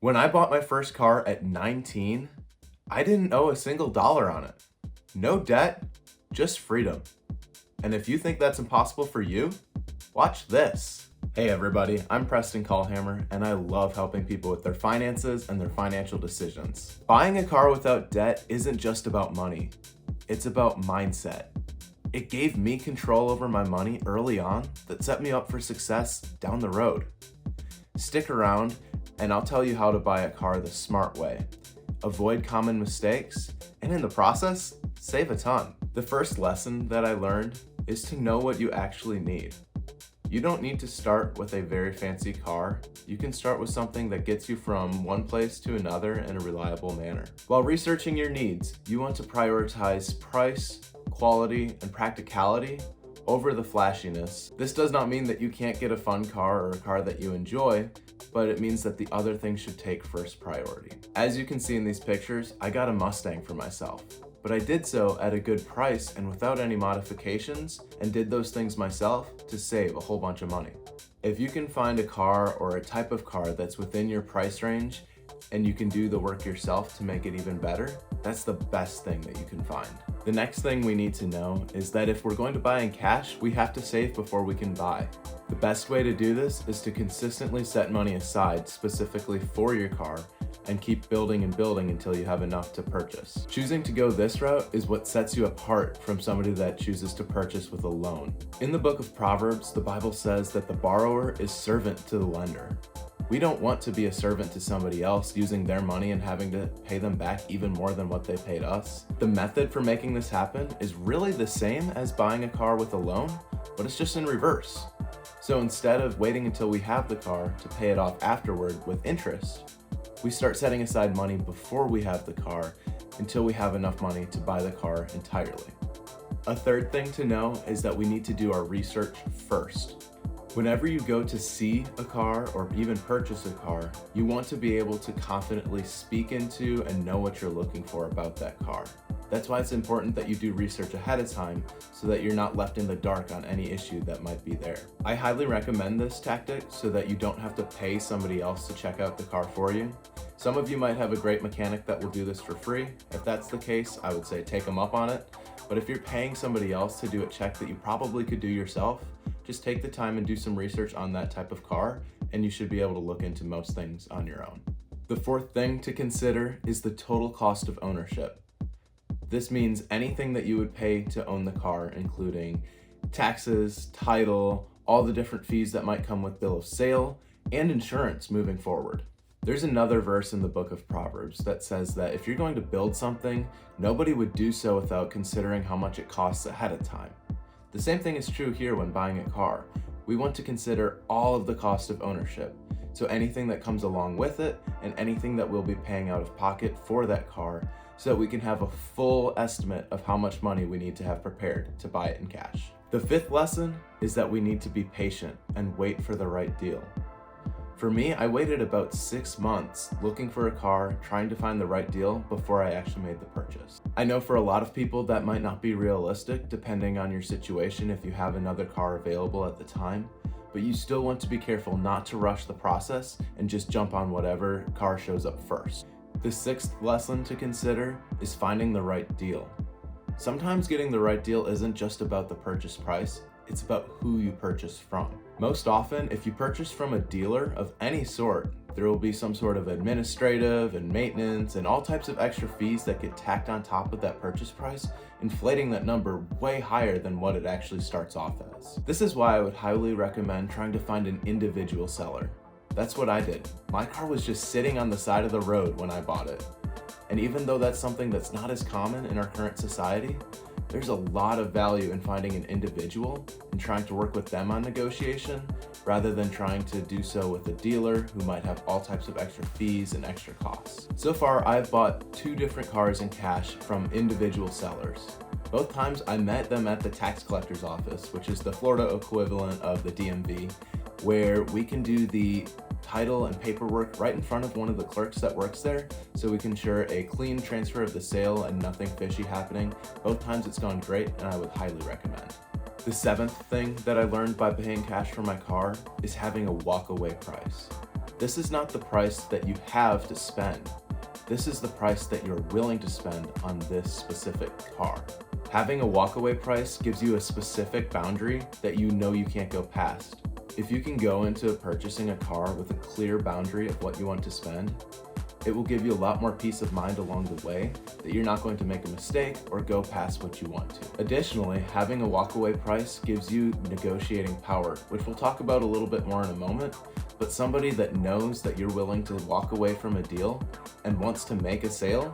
When I bought my first car at 19, I didn't owe a single dollar on it. No debt, just freedom. And if you think that's impossible for you, watch this. Hey everybody, I'm Preston Callhammer, and I love helping people with their finances and their financial decisions. Buying a car without debt isn't just about money, it's about mindset. It gave me control over my money early on that set me up for success down the road. Stick around, and I'll tell you how to buy a car the smart way, avoid common mistakes, and in the process, save a ton. The first lesson that I learned is to know what you actually need. You don't need to start with a very fancy car. You can start with something that gets you from one place to another in a reliable manner. While researching your needs, you want to prioritize price, quality, and practicality over the flashiness. This does not mean that you can't get a fun car or a car that you enjoy, but it means that the other things should take first priority. As you can see in these pictures, I got a Mustang for myself, but I did so at a good price and without any modifications, and did those things myself to save a whole bunch of money. If you can find a car or a type of car that's within your price range and you can do the work yourself to make it even better, that's the best thing that you can find. The next thing we need to know is that if we're going to buy in cash, we have to save before we can buy. The best way to do this is to consistently set money aside specifically for your car and keep building and building until you have enough to purchase. Choosing to go this route is what sets you apart from somebody that chooses to purchase with a loan. In the book of Proverbs, the Bible says that the borrower is servant to the lender. We don't want to be a servant to somebody else using their money and having to pay them back even more than what they paid us. The method for making this happen is really the same as buying a car with a loan, but it's just in reverse. So instead of waiting until we have the car to pay it off afterward with interest, we start setting aside money before we have the car until we have enough money to buy the car entirely. A third thing to know is that we need to do our research first. Whenever you go to see a car or even purchase a car, you want to be able to confidently speak into and know what you're looking for about that car. That's why it's important that you do research ahead of time so that you're not left in the dark on any issue that might be there. I highly recommend this tactic so that you don't have to pay somebody else to check out the car for you. Some of you might have a great mechanic that will do this for free. If that's the case, I would say take them up on it. But if you're paying somebody else to do a check that you probably could do yourself, just take the time and do some research on that type of car, and you should be able to look into most things on your own. The fourth thing to consider is the total cost of ownership. This means anything that you would pay to own the car, including taxes, title, all the different fees that might come with bill of sale, and insurance moving forward. There's another verse in the book of Proverbs that says that if you're going to build something, nobody would do so without considering how much it costs ahead of time. The same thing is true here when buying a car. We want to consider all of the cost of ownership, so anything that comes along with it and anything that we'll be paying out of pocket for that car, so that we can have a full estimate of how much money we need to have prepared to buy it in cash. The fifth lesson is that we need to be patient and wait for the right deal. For me, I waited about 6 months looking for a car, trying to find the right deal before I actually made the purchase. I know for a lot of people that might not be realistic depending on your situation if you have another car available at the time, but you still want to be careful not to rush the process and just jump on whatever car shows up first. The sixth lesson to consider is finding the right deal. Sometimes getting the right deal isn't just about the purchase price, it's about who you purchase from. Most often, if you purchase from a dealer of any sort, there will be some sort of administrative and maintenance and all types of extra fees that get tacked on top of that purchase price, inflating that number way higher than what it actually starts off as. This is why I would highly recommend trying to find an individual seller. That's what I did. My car was just sitting on the side of the road when I bought it. And even though that's something that's not as common in our current society, there's a lot of value in finding an individual and trying to work with them on negotiation rather than trying to do so with a dealer who might have all types of extra fees and extra costs. So far, I've bought 2 different cars in cash from individual sellers. Both times I met them at the tax collector's office, which is the Florida equivalent of the DMV, where we can do the title and paperwork right in front of one of the clerks that works there, so we can ensure a clean transfer of the sale and nothing fishy happening. Both times it's gone great, and I would highly recommend. The seventh thing that I learned by paying cash for my car is having a walkaway price. This is not the price that you have to spend. This is the price that you're willing to spend on this specific car. Having a walkaway price gives you a specific boundary that you know you can't go past. If you can go into purchasing a car with a clear boundary of what you want to spend, it will give you a lot more peace of mind along the way that you're not going to make a mistake or go past what you want to. Additionally, having a walkaway price gives you negotiating power, which we'll talk about a little bit more in a moment, but somebody that knows that you're willing to walk away from a deal and wants to make a sale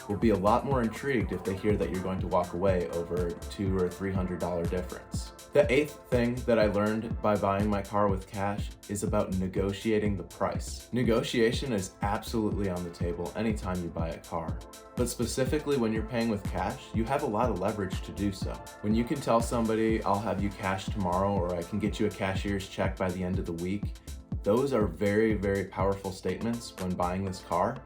will be a lot more intrigued if they hear that you're going to walk away over $200 or $300 difference. The eighth thing that I learned by buying my car with cash is about negotiating the price. Negotiation is absolutely on the table anytime you buy a car, but specifically when you're paying with cash, you have a lot of leverage to do so. When you can tell somebody, I'll have you cash tomorrow, or I can get you a cashier's check by the end of the week, those are very, very powerful statements when buying this car,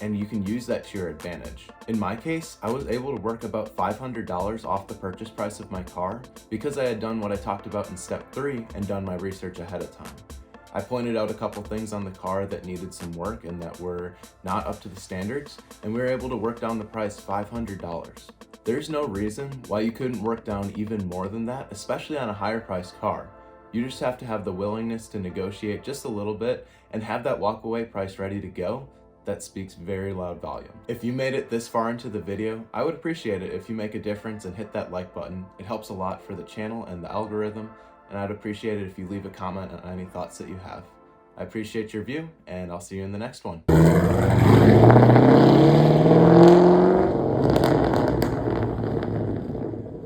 and you can use that to your advantage. In my case, I was able to work about $500 off the purchase price of my car because I had done what I talked about in step 3 and done my research ahead of time. I pointed out a couple things on the car that needed some work and that were not up to the standards, and we were able to work down the price $500. There's no reason why you couldn't work down even more than that, especially on a higher priced car. You just have to have the willingness to negotiate just a little bit and have that walkaway price ready to go. That speaks very loud volume. If you made it this far into the video, I would appreciate it if you make a difference and hit that like button. It helps a lot for the channel and the algorithm, and I'd appreciate it if you leave a comment on any thoughts that you have. I appreciate your view, and I'll see you in the next one.